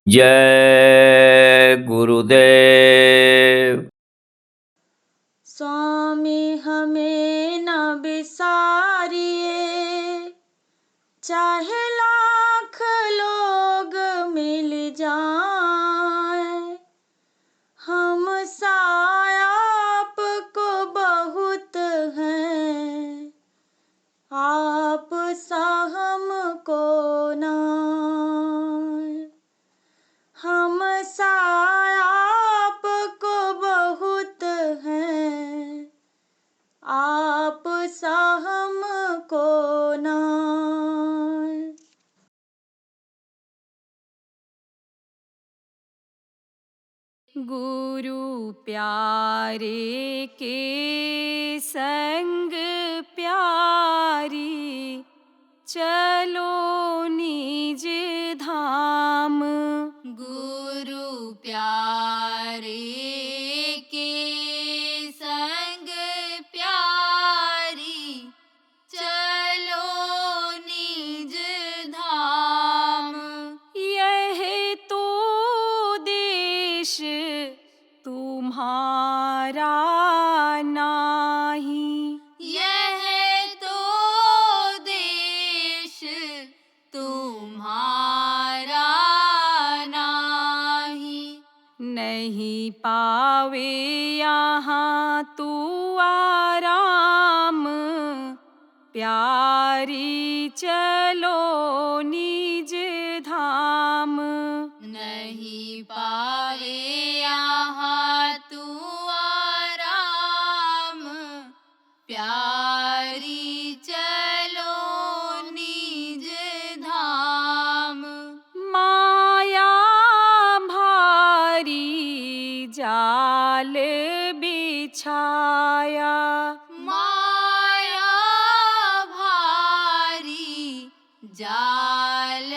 जय गुरुदेव। स्वामी हमें न बिसारिए, चाहे लाख लोग मिल जाएं, हम साया आपको बहुत हैं, आप सा हमको नाय। हम साया आपको बहुत हैं, आप सा हमको नाय। गुरु प्यारे के संग प्यारी, चलो निज धाम। गुरु प्यारे के संग प्यारी, चलो निज धाम। यह तो देश तुम्हारा नाही, यह तो देश तुम्हारा नाही। नहीं पावे यहाँ तू आराम, प्यारी चलो निज धाम। नहीं पावे यहाँ तू आराम, प्यारी चलो निज धाम। माया भारी जाल बिछाया, माया भारी जाल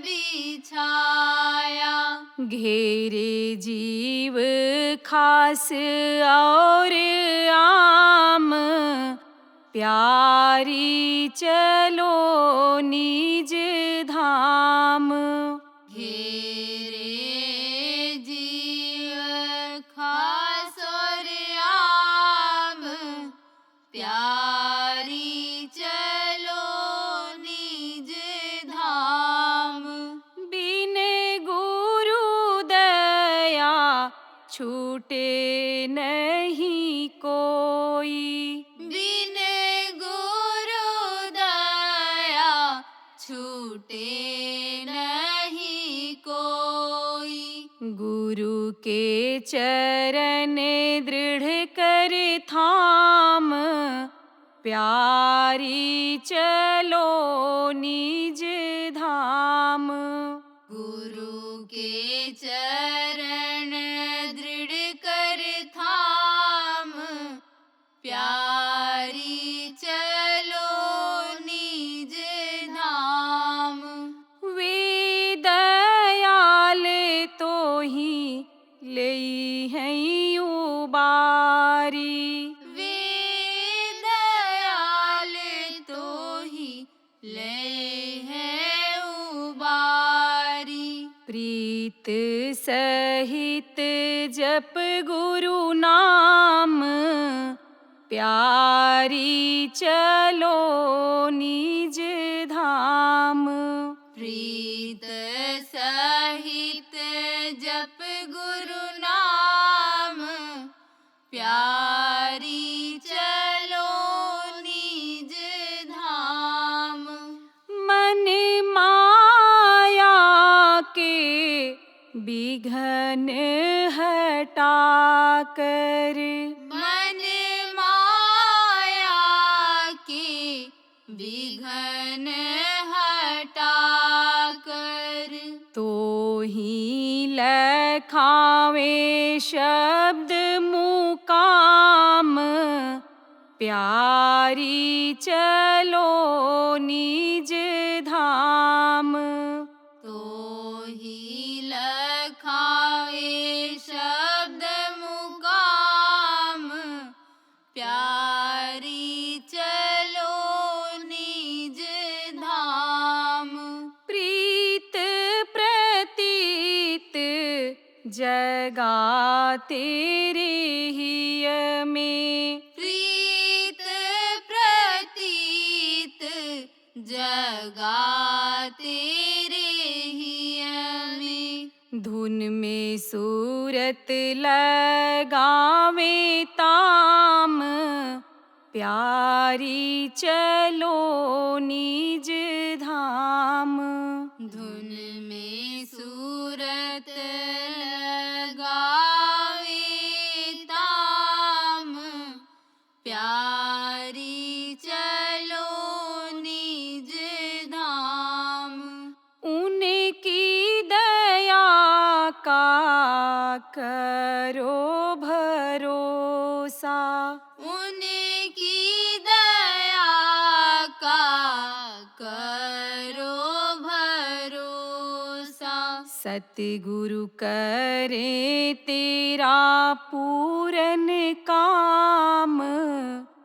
बिछाया। घेरे जीव खास और आम, प्यारी चलो निज धाम। घेरे जीव खास और आम, प्यारी चलो निज धाम। बिन गुरु दया छूटे नहीं कोई, बिन गुरु दया छूटे नहीं कोई। गुरु के चरण दृढ़ कर थाम, प्यारी चलो निज धाम। गुरु के चरण दृढ़ कर थाम, प्यारी चलो निज धाम। वे दयाल तो ही लई हैं उबारी, वे दयाल तो ही ले हैं उबारी। प्रीत सहित जप गुरु नाम, प्यारी चलो निज धाम। प्रीत सहित जप गुरु नाम, प्यारी चलो निज धाम। मन माया के विघ्न हटा कर, मन माया के विघ्न हटा कर, तो ही लखावे शब्द मुकाम, प्यारी चलो निज धाम। तो ही लखावे शब्द मुकाम, प्यारी चलो निज जगा तेरे हिय में, प्रीत प्रतीत जगा तेरे हिय में। धुन में सूरत लगावे ताम, प्यारी चलो निज धाम। धुन में सूरत लगावे ताम, प्यारी चलो निज धाम। उनकी दया का करो भरोसा, उनकी दया का करो भरोसा। सतगुरु करे तेरा पूरन काम,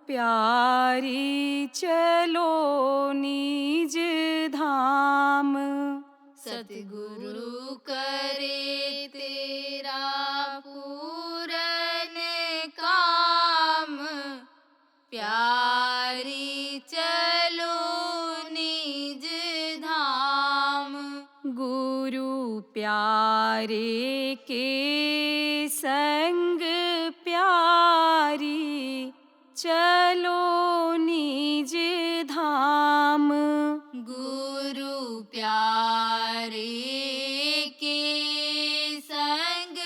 प्यारी चलो निज धाम। सतगुरु करे तेरा पूरन काम, प्यारी चलो निज धाम। गुरु प्यारे के संग प्यारी चलो निज धाम। गुरु प्यारे के संग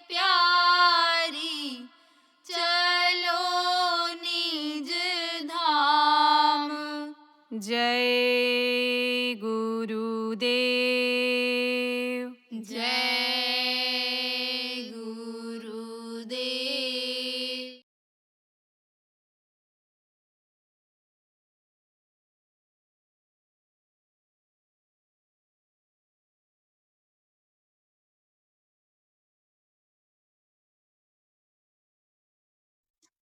प्यारी चलो निज धाम। जय गुरुदेव, जय गुरुदेव।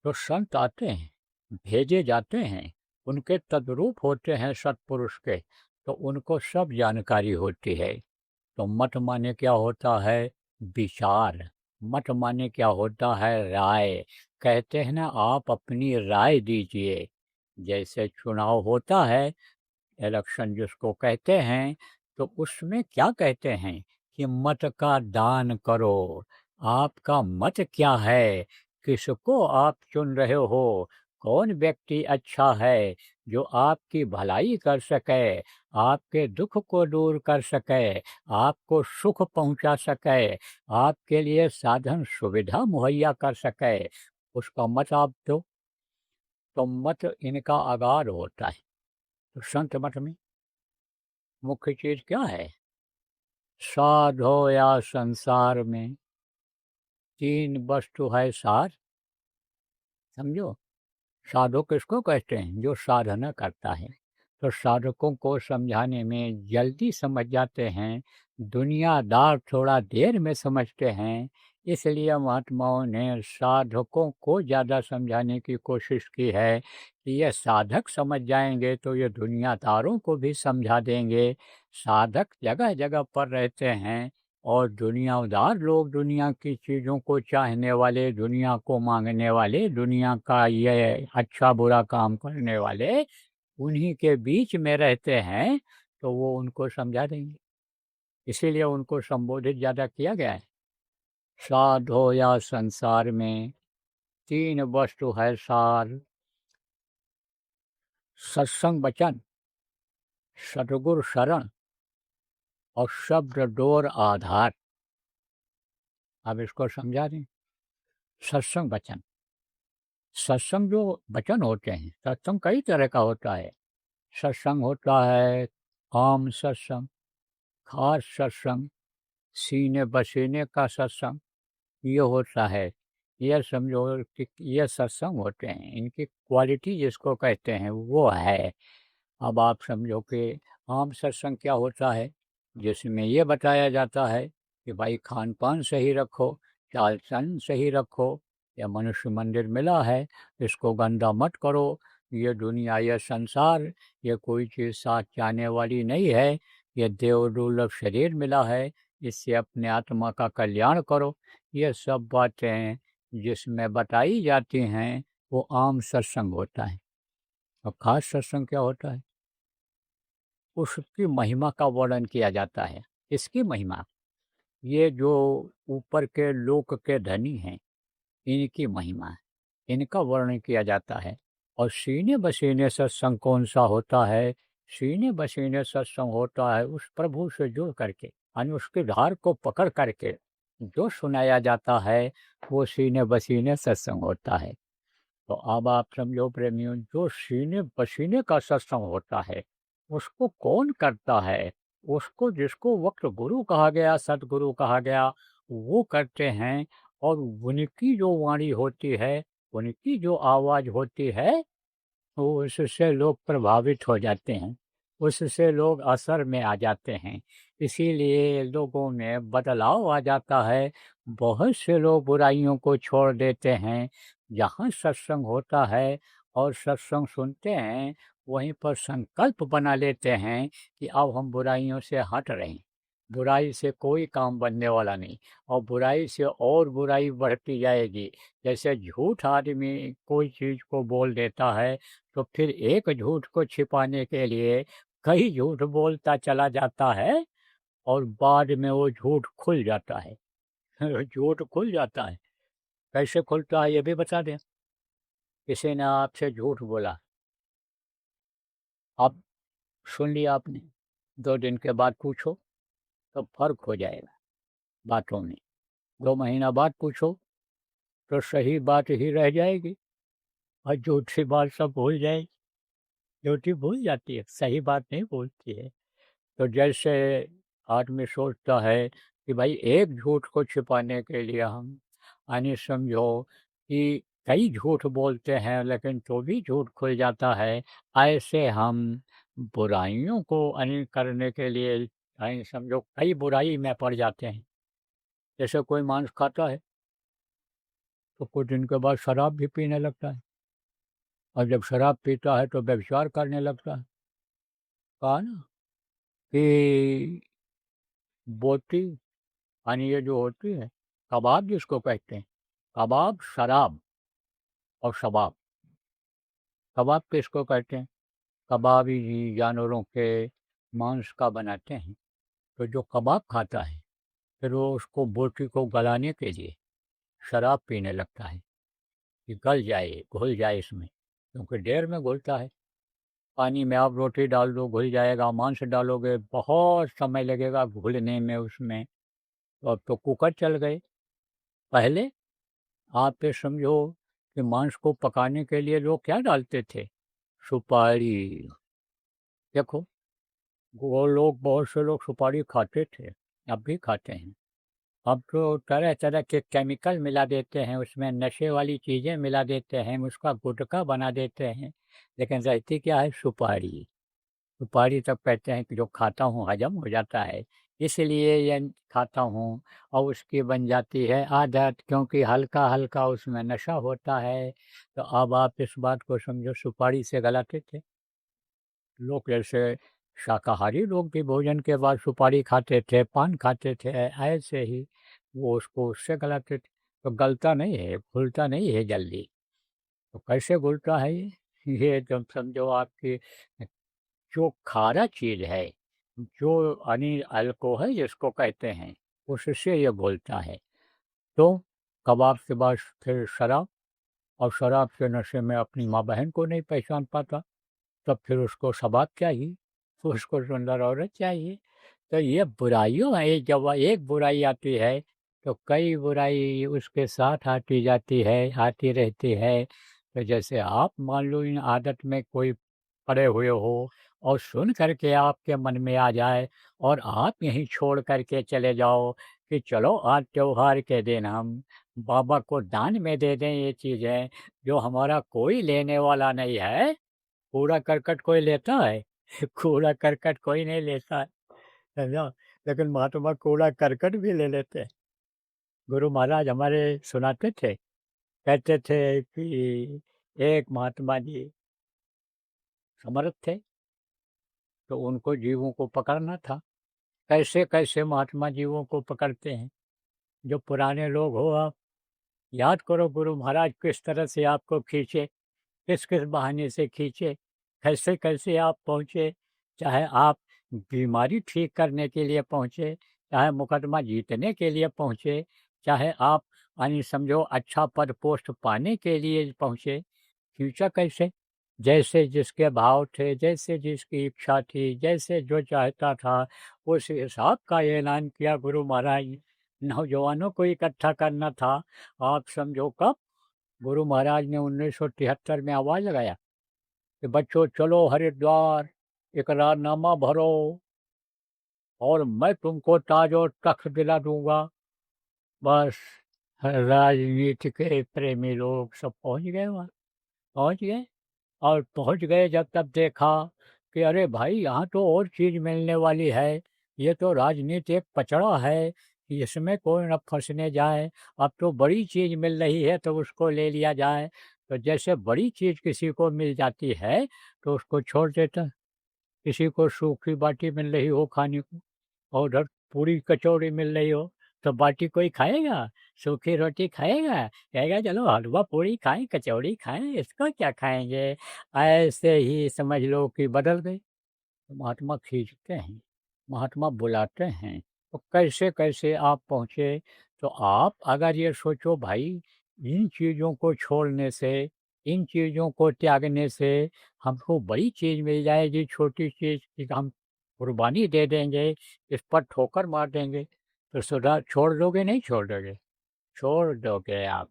तो संत आते हैं, भेजे जाते हैं, उनके तद्रूप होते हैं सत्पुरुष के, तो उनको सब जानकारी होती है। तो मत माने क्या होता है? विचार। मत माने क्या होता है? राय। कहते हैं ना, आप अपनी राय दीजिए। जैसे चुनाव होता है, इलेक्शन जिसको कहते हैं, तो उसमें क्या कहते हैं कि मत का दान करो। आपका मत क्या है? किसको आप चुन रहे हो? कौन व्यक्ति अच्छा है जो आपकी भलाई कर सके, आपके दुख को दूर कर सके, आपको सुख पहुंचा सके, आपके लिए साधन सुविधा मुहैया कर सके, उसका मत आप दो। तो मत इनका आगार होता है। तो संत मत में मुख्य चीज क्या है? साधो या संसार में तीन वस्तु है सार। समझो, साधु किसको कहते हैं? जो साधना करता है। तो साधकों को समझाने में जल्दी समझ जाते हैं, दुनियादार थोड़ा देर में समझते हैं। इसलिए महात्माओं ने साधकों को ज़्यादा समझाने की कोशिश की है कि ये साधक समझ जाएंगे तो ये दुनियादारों को भी समझा देंगे। साधक जगह जगह पर रहते हैं और दुनियादार लोग, दुनिया की चीज़ों को चाहने वाले, दुनिया को मांगने वाले, दुनिया का ये अच्छा बुरा काम करने वाले, उन्हीं के बीच में रहते हैं, तो वो उनको समझा देंगे। इसीलिए उनको संबोधित ज़्यादा किया गया है। साधो या संसार में तीन वस्तु है सार। सत्संग वचन, सतगुरु शरण और शब्द डोर आधार। अब इसको समझा दें। सत्संग वचन, सत्संग जो वचन होते हैं, सत्संग कई तरह का होता है। सत्संग होता है आम सत्संग, खास सत्संग, सीने बसीने का सत्संग, ये होता है। यह समझो कि ये सत्संग होते हैं, इनकी क्वालिटी जिसको कहते हैं वो है। अब आप समझो कि आम सत्संग क्या होता है, जिसमें ये बताया जाता है कि भाई खान पान सही रखो, चाल चलन सही रखो, यह मनुष्य मंदिर मिला है, इसको गंदा मत करो, ये दुनिया, यह संसार, ये कोई चीज़ साथ जाने वाली नहीं है, ये देव दुर्लभ शरीर मिला है, इससे अपने आत्मा का कल्याण करो। ये सब बातें जिसमें बताई जाती हैं वो आम सत्संग होता है। और खास सत्संग क्या होता है? उसकी महिमा का वर्णन किया जाता है। इसकी महिमा, ये जो ऊपर के लोक के धनी हैं, इनकी महिमा है, इनका वर्णन किया जाता है। और सीने बसीने सत्संग कौन सा होता है? सीने बसीने सत्संग होता है उस प्रभु से जुड़ करके, यानी उसके धार को पकड़ करके जो सुनाया जाता है वो सीने बसीने सत्संग होता है। तो अब आप समझो प्रेमियों, जो सीने पसीने का सत्संग होता है उसको कौन करता है? उसको, जिसको वक्त गुरु कहा गया, सतगुरु कहा गया, वो करते हैं। और उनकी जो वाणी होती है, उनकी जो आवाज़ होती है, तो उससे लोग प्रभावित हो जाते हैं, उससे लोग असर में आ जाते हैं। इसीलिए लोगों में बदलाव आ जाता है। बहुत से लोग बुराइयों को छोड़ देते हैं। जहाँ सत्संग होता है और सत्संग सुनते हैं, वहीं पर संकल्प बना लेते हैं कि अब हम बुराइयों से हट रहे हैं। बुराई से कोई काम बनने वाला नहीं, और बुराई से और बुराई बढ़ती जाएगी। जैसे झूठ आदमी कोई चीज़ को बोल देता है, तो फिर एक झूठ को छिपाने के लिए कई झूठ बोलता चला जाता है, और बाद में वो झूठ खुल जाता है। झूठ खुल जाता है। कैसे खुलता है ये भी बता दें। किसी ने आपसे झूठ बोला, अब सुन लिया आपने, 2 दिन के बाद पूछो तो फर्क हो जाएगा बातों में। 2 महीना बाद पूछो तो सही बात ही रह जाएगी, और झूठी बात सब भूल जाएगी। झूठी भूल जाती है, सही बात नहीं भूलती है। तो जैसे आदमी सोचता है कि भाई एक झूठ को छिपाने के लिए हम, यानी समझो कि कई झूठ बोलते हैं लेकिन तो भी झूठ खुल जाता है। ऐसे हम बुराइयों को करने के लिए, यानी समझो कई बुराई में पड़ जाते हैं। जैसे कोई मांस खाता है तो कुछ दिन के बाद शराब भी पीने लगता है, और जब शराब पीता है तो व्यभिचार करने लगता है। कहा ना कि बोटी, यानी ये जो होती है कबाब जिसको कहते हैं, कबाब, शराब और शबाब। कबाब किसको कहते हैं? कबाबी जी जानवरों के मांस का बनाते हैं। तो जो कबाब खाता है फिर वो उसको बोटी को गलाने के लिए शराब पीने लगता है कि गल जाए, घुल जाए इसमें, क्योंकि देर में घुलता है। पानी में आप रोटी डाल दो घुल जाएगा, मांस डालोगे बहुत समय लगेगा घुलने में उसमें। तो अब तो कुकर चल गए। पहले आप ये समझो कि मांस को पकाने के लिए लोग क्या डालते थे? सुपारी। देखो, वो लोग, बहुत से लोग सुपारी खाते थे, अब भी खाते हैं। अब तो तरह तरह के केमिकल मिला देते हैं उसमें, नशे वाली चीज़ें मिला देते हैं, उसका गुटखा बना देते हैं। लेकिन रहती क्या है? सुपारी। सुपारी तब कहते हैं कि जो खाता हूँ हजम हो जाता है, इसलिए ये खाता हूँ। और उसकी बन जाती है आदत, क्योंकि हल्का हल्का उसमें नशा होता है। तो अब आप इस बात को समझो, सुपारी से गलाते थे लोग। जैसे शाकाहारी लोग भी भोजन के बाद सुपारी खाते थे, पान खाते थे, ऐसे ही वो उसको उससे गलाते थे। तो गलता नहीं है, घुलता नहीं है जल्दी। तो कैसे घुलता है ये जब समझो आपकी जो खारा चीज़ है, जो अल्कोहल जिसको कहते हैं, उससे ये घुलता है। तो कबाब के बाद फिर शराब, और शराब के नशे में अपनी माँ बहन को नहीं पहचान पाता, तब फिर उसको शबाब चाहिए, उसको सुंदर औरत चाहिए। तो ये बुराइयों है, जब एक बुराई आती है तो कई बुराई उसके साथ आती जाती है, आती रहती है। तो जैसे आप मान लो इन आदत में कोई पड़े हुए हो, और सुन करके आपके मन में आ जाए और आप यहीं छोड़ करके चले जाओ कि चलो आज त्योहार के दिन हम बाबा को दान में दे दें ये चीज़ें, जो हमारा कोई लेने वाला नहीं है। कूड़ा करकट कोई लेता है? कूड़ा करकट कोई नहीं लेता है, समझा? लेकिन महात्मा कूड़ा करकट भी ले लेते हैं। गुरु महाराज हमारे सुनाते थे, कहते थे कि एक महात्मा जी समर्थ थे, तो उनको जीवों को पकड़ना था। कैसे कैसे महात्मा जीवों को पकड़ते हैं। जो पुराने लोग हो आप, याद करो गुरु महाराज किस तरह से आपको खींचे, किस किस बहाने से खींचे, कैसे कैसे आप पहुँचे। चाहे आप बीमारी ठीक करने के लिए पहुँचे, चाहे मुकदमा जीतने के लिए पहुँचे, चाहे आप यानी समझो अच्छा पद पोस्ट पाने के लिए पहुँचे। खींचा कैसे? जैसे जिसके भाव थे, जैसे जिसकी इच्छा थी, जैसे जो चाहता था, उस हिसाब का ऐलान किया गुरु महाराज ने। नौजवानों को इकट्ठा करना था। आप समझो कब गुरु महाराज ने 1973 में आवाज़ लगाया कि बच्चों चलो हरिद्वार, इकरारनामा भरो और मैं तुमको ताज और तख्त दिला दूंगा। बस राजनीति के प्रेमी लोग सब पहुंच गए वहाँ, पहुंच गए। और पहुंच गए जब तब देखा कि अरे भाई यहाँ तो और चीज़ मिलने वाली है। ये तो राजनीति एक पचड़ा है कि इसमें कोई न फंसने जाए। अब तो बड़ी चीज़ मिल रही है तो उसको ले लिया जाए। तो जैसे बड़ी चीज़ किसी को मिल जाती है तो उसको छोड़ देता। किसी को सूखी बाटी मिल रही हो खाने को और उधर पूरी कचौड़ी मिल रही हो तो बाटी कोई खाएगा? सूखी रोटी खाएगा? कहेगा चलो हलवा पूरी खाएं, कचौड़ी खाएं, इसको क्या खाएंगे। ऐसे ही समझ लो कि बदल गई। तो महात्मा खींचते हैं, महात्मा बुलाते हैं। तो कैसे कैसे आप पहुँचे। तो आप अगर ये सोचो भाई, इन चीज़ों को छोड़ने से, इन चीज़ों को त्यागने से हमको बड़ी चीज़ मिल जाएगी, छोटी चीज़ की हम कुर्बानी दे देंगे, इस पर ठोकर मार देंगे, तो सुधा छोड़ दोगे नहीं छोड़ दोगे? छोड़ दोगे आप।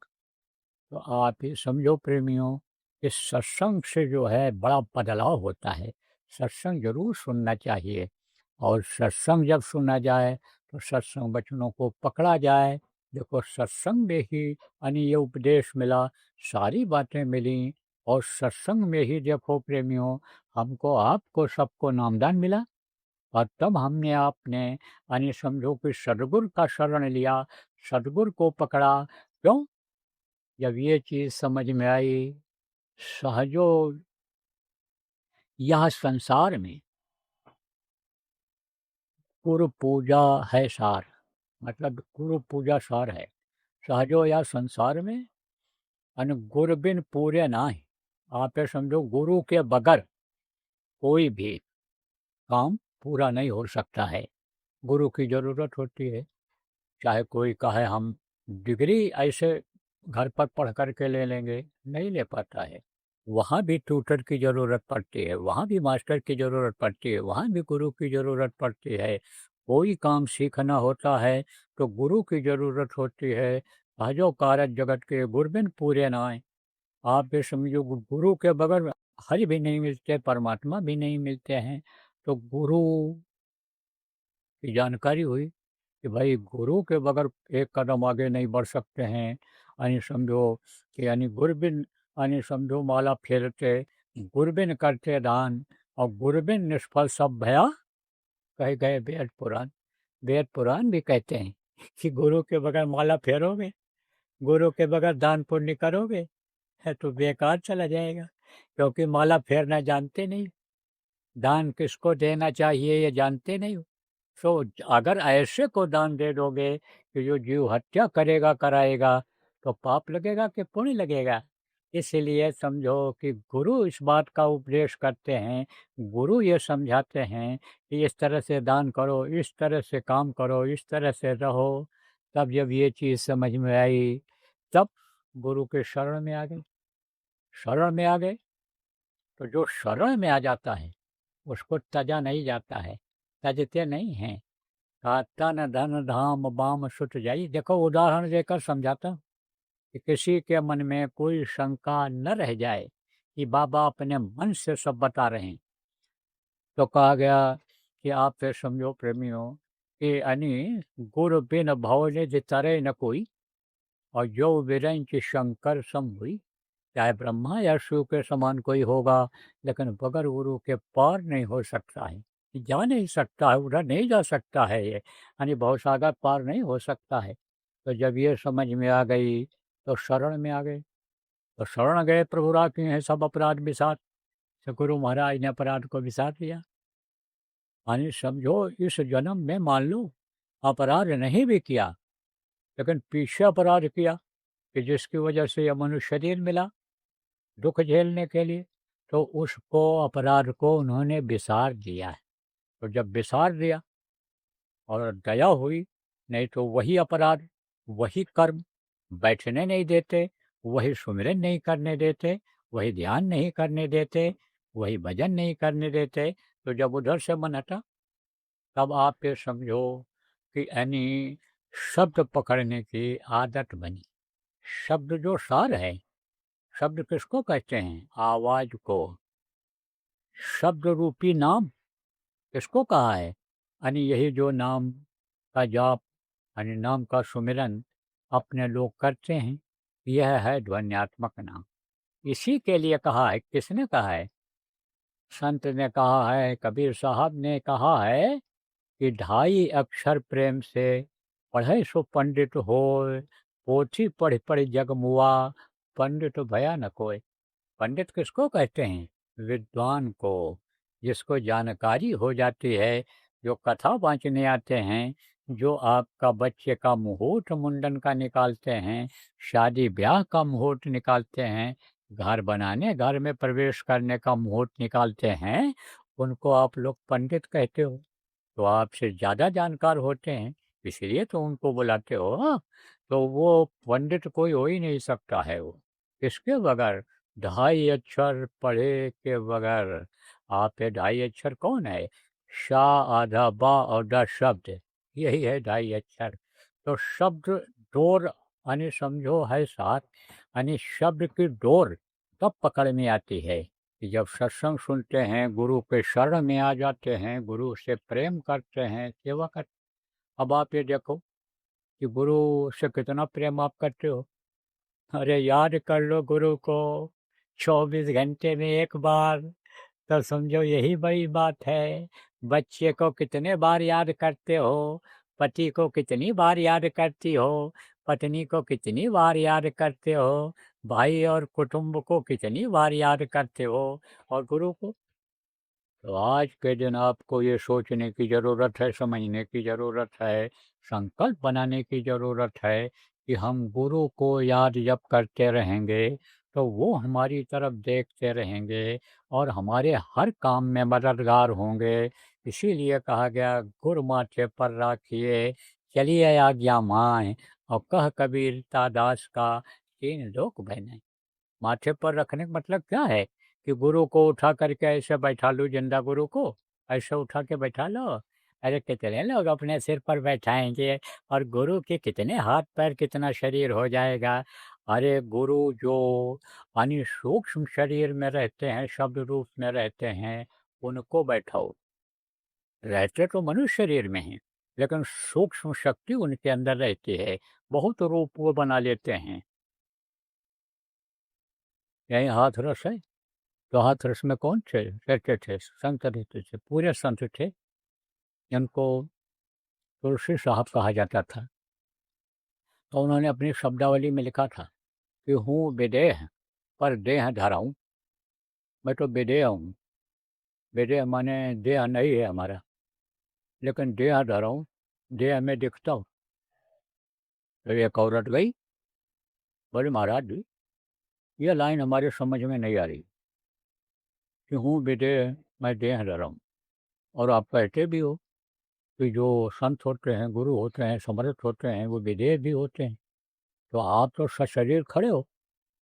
तो आप ये समझो प्रेमियों, इस सत्संग से जो है बड़ा बदलाव होता है। सत्संग जरूर सुनना चाहिए। और सत्संग जब सुना जाए तो सत्संग वचनों को पकड़ा जाए। देखो सत्संग में ही यानी ये उपदेश मिला, सारी बातें मिली। और सत्संग में ही देखो प्रेमियों, हमको आपको सबको नामदान मिला। और तब हमने आपने यानी समझो कि सदगुरु का शरण लिया, सदगुरु को पकड़ा। क्यों? जब ये चीज़ समझ में आई, सहजो यह संसार में गुरु पूजा है सार। मतलब गुरु पूजा सार है। सहजो यह संसार में अन गुरु बिन पूरे नाहीं। आप ये समझो गुरु के बगैर कोई भी काम पूरा नहीं हो सकता है। गुरु की ज़रूरत होती है। चाहे कोई कहे हम डिग्री ऐसे घर पर पढ़ कर के ले लेंगे, नहीं ले पाता है। वहाँ भी ट्यूटर की ज़रूरत पड़ती है, वहाँ भी मास्टर की ज़रूरत पड़ती है, वहाँ भी गुरु की ज़रूरत पड़ती है। कोई काम सीखना होता है तो गुरु की ज़रूरत होती है। सहजो कारज जगत के गुरबिन पूरे नाय। आप ये समझो गुरु के बगैर हरि भी नहीं मिलते, परमात्मा भी नहीं मिलते हैं। तो गुरु की जानकारी हुई कि भाई गुरु के बगैर एक कदम आगे नहीं बढ़ सकते हैं। यानी समझो कि यानी गुरबिन यानी समझो माला फेरते, गुरबिन करते दान, और गुरबिन निष्फल सब भया कह गए वेद पुराण। वेद पुराण भी कहते हैं कि गुरु के बगैर माला फेरोगे, गुरु के बगैर दान पुण्य करोगे है तो बेकार चला जाएगा। क्योंकि माला फेरना जानते नहीं, दान किसको देना चाहिए ये जानते नहीं हो। तो अगर ऐसे को दान दे दोगे कि जो जीव हत्या करेगा कराएगा, तो पाप लगेगा कि पुण्य लगेगा। इसलिए समझो कि गुरु इस बात का उपदेश करते हैं, गुरु ये समझाते हैं कि इस तरह से दान करो, इस तरह से काम करो, इस तरह से रहो। तब जब ये चीज़ समझ में आई, तब गुरु के शरण में आ गए। शरण में आ गए तो जो शरण में आ जाता है उसको तजा नहीं जाता है, तजते नहीं हैं। कहा तन धन धाम बाम सुत जाई। देखो उदाहरण देकर समझाता हूं कि किसी के मन में कोई शंका न रह जाए कि बाबा अपने मन से सब बता रहे हैं। तो कहा गया कि आप फिर समझो प्रेमियों कि अनि गुरु बिन भव निधि तरे न कोई, और जो विरंच शंकर सम हुई। चाहे ब्रह्मा या शिव के समान कोई होगा, लेकिन बगैर गुरु के पार नहीं हो सकता है। जा नहीं सकता है, उधर नहीं जा सकता है ये, यानी भवसागर पार नहीं हो सकता है। तो जब ये समझ में आ गई तो शरण में आ गए। तो शरण गए प्रभु राखी हैं सब अपराध विसार। तो गुरु महाराज ने अपराध को विसार लिया। यानी समझो इस जन्म में मान लो अपराध नहीं भी किया, लेकिन पीछे अपराध किया कि जिसकी वजह से यह मनुष्य शरीर मिला दुख झेलने के लिए, तो उसको अपराध को उन्होंने विसार दिया है। तो जब विसार दिया और दया हुई, नहीं तो वही अपराध, वही कर्म बैठने नहीं देते, वही सुमिरन नहीं करने देते, वही ध्यान नहीं करने देते, वही भजन नहीं करने देते। तो जब उधर से मन हटा, तब आप ये समझो कि यानी शब्द पकड़ने की आदत बनी। शब्द जो सार है, शब्द किसको कहते हैं? आवाज को। शब्द रूपी नाम किसको कहा है? यानी यही जो नाम का जाप, यानी नाम का सुमिरन अपने लोग करते हैं, यह है ध्वन्यात्मक नाम। इसी के लिए कहा है। किसने कहा है? संत ने कहा है, कबीर साहब ने कहा है कि ढाई अक्षर प्रेम से पढ़े सो पंडित होय, पोथी पढ़ पढ़ जग मुआ, पंडित भया न कोय। पंडित किसको कहते हैं? विद्वान को, जिसको जानकारी हो जाती है, जो कथा वाँचने आते हैं, जो आपका बच्चे का मुहूर्त मुंडन का निकालते हैं, शादी ब्याह का मुहूर्त निकालते हैं, घर बनाने, घर में प्रवेश करने का मुहूर्त निकालते हैं, उनको आप लोग पंडित कहते हो। तो आपसे ज़्यादा जानकार होते हैं, इसलिए तो उनको बुलाते हो। हाँ, तो वो पंडित कोई हो ही नहीं सकता है वो, किसके बगैर? ढाई अक्षर पढ़े के बगैर। आप ये ढाई अक्षर कौन है? शा, आधा, बा और द शब्द, यही है ढाई अक्षर। तो शब्द डोर, यानी समझो है साथ, यानी शब्द की डोर तब पकड़ में आती है कि जब सत्संग सुनते हैं, गुरु के शरण में आ जाते हैं, गुरु से प्रेम करते हैं, सेवा करते। अब आप ये देखो कि गुरु से कितना प्रेम आप करते हो। अरे याद कर लो गुरु को 24 घंटे में एक बार, तो समझो यही बड़ी बात है। बच्चे को कितने बार याद करते हो, पति को कितनी बार याद करती हो, पत्नी को कितनी बार याद करते हो, भाई और कुटुंब को कितनी बार याद करते हो, और गुरु को। तो आज के दिन आपको ये सोचने की ज़रूरत है, समझने की ज़रूरत है, संकल्प बनाने की ज़रूरत है कि हम गुरु को याद जब करते रहेंगे, तो वो हमारी तरफ देखते रहेंगे और हमारे हर काम में मददगार होंगे। इसीलिए कहा गया, गुरु माथे पर राखिए, चलिए आज्ञा माएँ, और कह कबीर दास का, तीन लोक बहने। माथे पर रखने का मतलब क्या है? कि गुरु को उठा करके ऐसे बैठा लो, जिंदा गुरु को ऐसे उठा के बैठा लो। अरे कितने लोग अपने सिर पर बैठाएंगे, और गुरु के कितने हाथ पैर, कितना शरीर हो जाएगा। अरे गुरु जो यानी सूक्ष्म शरीर में रहते हैं, शब्द रूप में रहते हैं, उनको बैठाओ। रहते तो मनुष्य शरीर में हैं, लेकिन सूक्ष्म शक्ति उनके अंदर रहती है, बहुत रूप वो बना लेते हैं। यही हाथ रस है। तो हाथरस में कौन थे? रहते थे, संत रहते थे, पूरे संत थे। इनको तुलसी साहब कहा जाता था। तो उन्होंने अपनी शब्दावली में लिखा था कि हूँ विदेह पर देह धराऊं। मैं तो विदेह हूँ। विदेह माने देह नहीं है हमारा, लेकिन देह धराऊं, देह में दिखता हूँ। तो एक औरत गई, बोले महाराज जी, ये लाइन हमारे समझ में नहीं आ रही कि हूँ विदेह, मैं देह धराऊं। और आप कहते भी हो कि जो संत होते हैं, गुरु होते हैं, समर्थ होते हैं, वो विदेह भी होते हैं। तो आप तो सशरीर खड़े हो,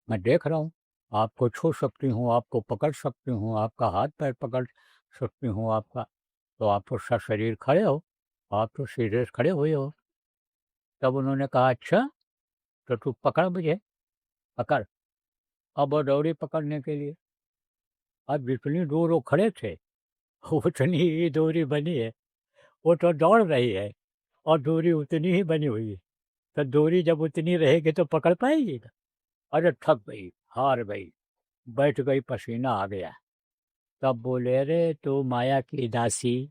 मैं देख रहा हूँ। आपको छू सकती हूँ, आपको पकड़ सकती हूँ, आपका हाथ पैर पकड़ सकती हूँ आपका। तो आप तो सशरीर खड़े हो, आप तो सीधे खड़े हुए हो। तब उन्होंने कहा, अच्छा तो तू पकड़ मुझे, पकड़। अब वो दौड़ी पकड़ने के लिए। अब जितनी दूर वो खड़े थे, उतनी ही दूरी बनी है। वो तो दौड़ रही है और दूरी उतनी ही बनी हुई है। तो दूरी जब उतनी रहेगी तो पकड़ पाएगी ना। अरे थक गई, हार गई, बैठ गई, पसीना आ गया। तब बोले, अरे तू माया की दासी,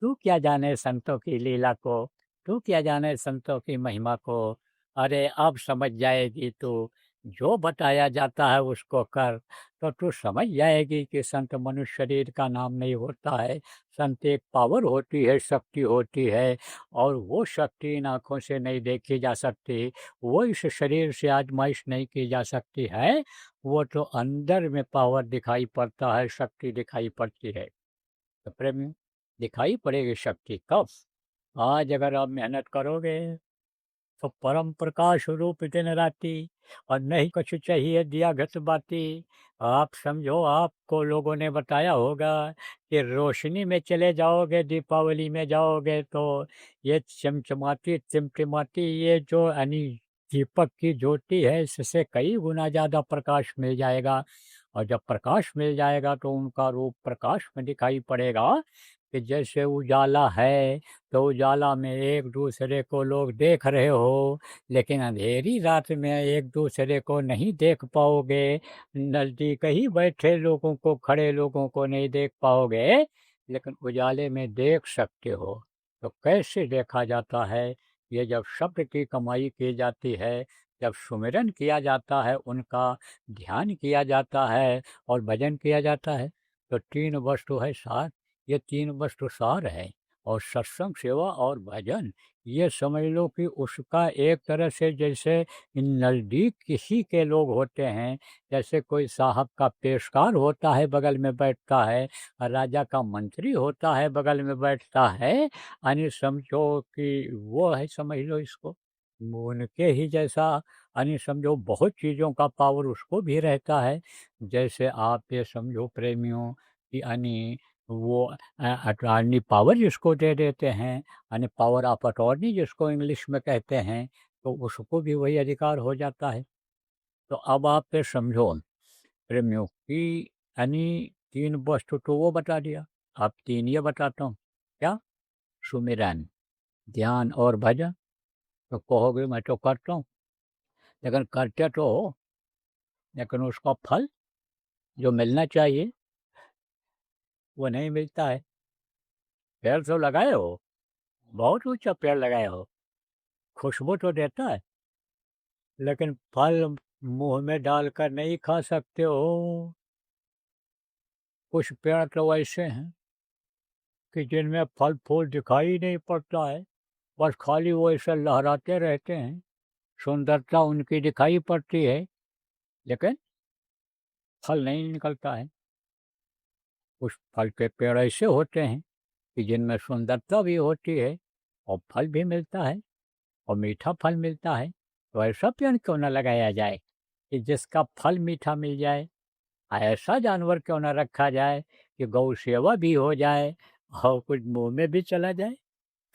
तू क्या जाने संतों की लीला को, तू क्या जाने संतों की महिमा को। अरे अब समझ जाएगी तू, जो बताया जाता है उसको कर, तो तू समझ जाएगी कि संत मनुष्य शरीर का नाम नहीं होता है। संत एक पावर होती है, शक्ति होती है, और वो शक्ति इन आँखों से नहीं देखी जा सकती, वो इस शरीर से आज़माइश नहीं की जा सकती है, वो तो अंदर में पावर दिखाई पड़ता है, शक्ति दिखाई पड़ती है। तो प्रेमियों, दिखाई पड़ेगी शक्ति कब? आज अगर आप मेहनत करोगे तो परम प्रकाश रूप दिन राती, और नहीं कुछ चाहिए दिया घट बाती। आप समझो, आपको लोगों ने बताया होगा कि रोशनी में चले जाओगे, दीपावली में जाओगे तो ये चमचमाती टिमटिमाती ये जो यानी दीपक की ज्योति है, इससे कई गुना ज़्यादा प्रकाश मिल जाएगा। और जब प्रकाश मिल जाएगा तो उनका रूप प्रकाश में दिखाई पड़ेगा, कि जैसे उजाला है तो उजाला में एक दूसरे को लोग देख रहे हो, लेकिन अंधेरी रात में एक दूसरे को नहीं देख पाओगे। नज़दीक ही बैठे लोगों को, खड़े लोगों को नहीं देख पाओगे, लेकिन उजाले में देख सकते हो। तो कैसे देखा जाता है? ये जब शब्द की कमाई की जाती है, जब सुमिरन किया जाता है, उनका ध्यान किया जाता है और भजन किया जाता है, तो तीन वस्तु है साथ। ये तीन वस्तु सार है, और सत्संग, सेवा और भजन, ये समझ लो कि उसका एक तरह से जैसे नज़दीक किसी के लोग होते हैं, जैसे कोई साहब का पेशकार होता है बगल में बैठता है, और राजा का मंत्री होता है बगल में बैठता है, यानी समझो कि वो है, समझ लो इसको उनके ही जैसा, यानी समझो बहुत चीज़ों का पावर उसको भी रहता है। जैसे आप ये समझो प्रेमियों कि यानी वो अटॉर्नी पावर जिसको दे देते हैं, यानी पावर ऑफ अटॉर्नी जिसको इंग्लिश में कहते हैं, तो उसको भी वही अधिकार हो जाता है। तो अब आप ये समझो प्रेमियों कि यानी तीन वस्तु तो वो बता दिया, अब तीन ये बताता हूँ। क्या? सुमिरन, ध्यान और भजन। तो कहोगे मैं तो करता हूँ, लेकिन करते तो हो, लेकिन उसका फल जो मिलना चाहिए वो नहीं मिलता है। पेड़ तो लगाए हो, बहुत ऊंचा पेड़ लगाए हो, खुशबू तो देता है, लेकिन फल मुंह में डालकर नहीं खा सकते हो। कुछ पेड़ तो ऐसे हैं कि जिनमें फल फूल दिखाई नहीं पड़ता है, बस खाली वो ऐसे लहराते रहते हैं, सुंदरता उनकी दिखाई पड़ती है, लेकिन फल नहीं निकलता है। कुछ फल के पेड़ ऐसे होते हैं कि जिनमें सुंदरता भी होती है और फल भी मिलता है, और मीठा फल मिलता है। तो ऐसा पेड़ क्यों न लगाया जाए कि जिसका फल मीठा मिल जाए? ऐसा जानवर क्यों न रखा जाए कि गौ सेवा भी हो जाए, और कुछ मुंह में भी चला जाए,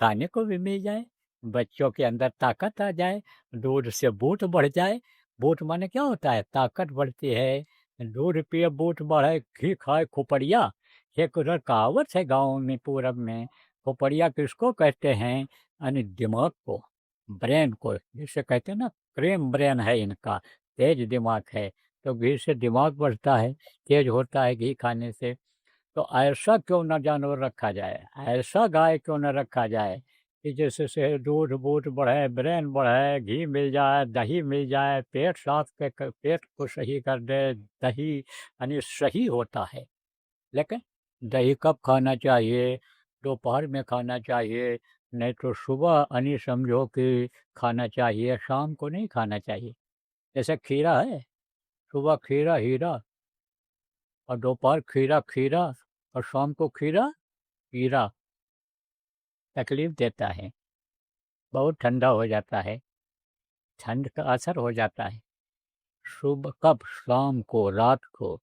खाने को भी मिल जाए, बच्चों के अंदर ताकत आ जाए, दूध से बूट बढ़ जाए। बूट माने क्या होता है? ताकत बढ़ती है। दूध पिए बूट बढ़े, घी खाए खोपड़िया। एक उधर कहावत है गाँव में, पूरब में। खोपड़िया किसको कहते हैं? यानी दिमाग को, ब्रेन को, जिसे कहते हैं ना, क्रीम ब्रेन है इनका, तेज दिमाग है। तो घी से दिमाग बढ़ता है, तेज होता है घी खाने से। तो ऐसा क्यों ना जानवर रखा जाए, ऐसा गाय क्यों ना रखा जाए कि जैसे से दूध बूध बढ़े, ब्रेन बढ़े, घी मिल जाए, दही मिल जाए, पेट साफ के पेट को सही कर दे। दही यानी सही होता है, लेकिन दही कब खाना चाहिए? दोपहर में खाना चाहिए, नहीं तो सुबह यानी समझो कि खाना चाहिए, शाम को नहीं खाना चाहिए। जैसे खीरा है, सुबह खीरा हीरा, और दोपहर खीरा खीरा, और शाम को खीरा हीरा। तकलीफ देता है, बहुत ठंडा हो जाता है, ठंड का असर हो जाता है। सुबह कब? शाम को, रात को।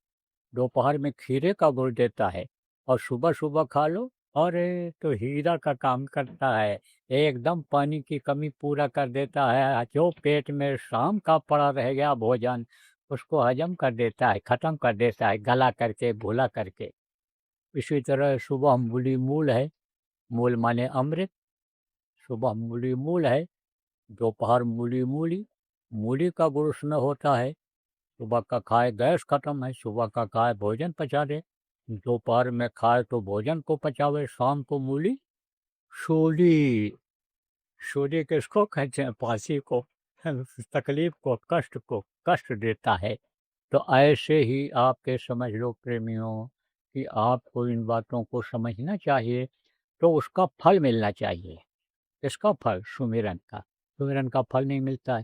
दोपहर में खीरे का गुड़ देता है, और सुबह सुबह खा लो, अरे तो हीरा का काम करता है। एकदम पानी की कमी पूरा कर देता है। जो पेट में शाम का पड़ा रह गया भोजन, उसको हजम कर देता है, खत्म कर देता है, गला करके, भूला करके। इसी तरह सुबह मूली मूल है, मूल माने अमृत। सुबह मूली मूल है, दोपहर मूली मूली, मूली का गुड़ उसमें होता है। सुबह का खाए गैस खत्म है, सुबह का खाए भोजन पचा दे, दोपहर में खाए तो भोजन को पचावे, शाम को मूली सूली। सूली किसको कहते हैं? फांसी को, तकलीफ को, कष्ट को कष्ट देता है। तो ऐसे ही आपके समझ लो प्रेमियों कि आपको इन बातों को समझना चाहिए, तो उसका फल मिलना चाहिए। किसका फल? सुमिरन का। सुमिरन का फल नहीं मिलता है।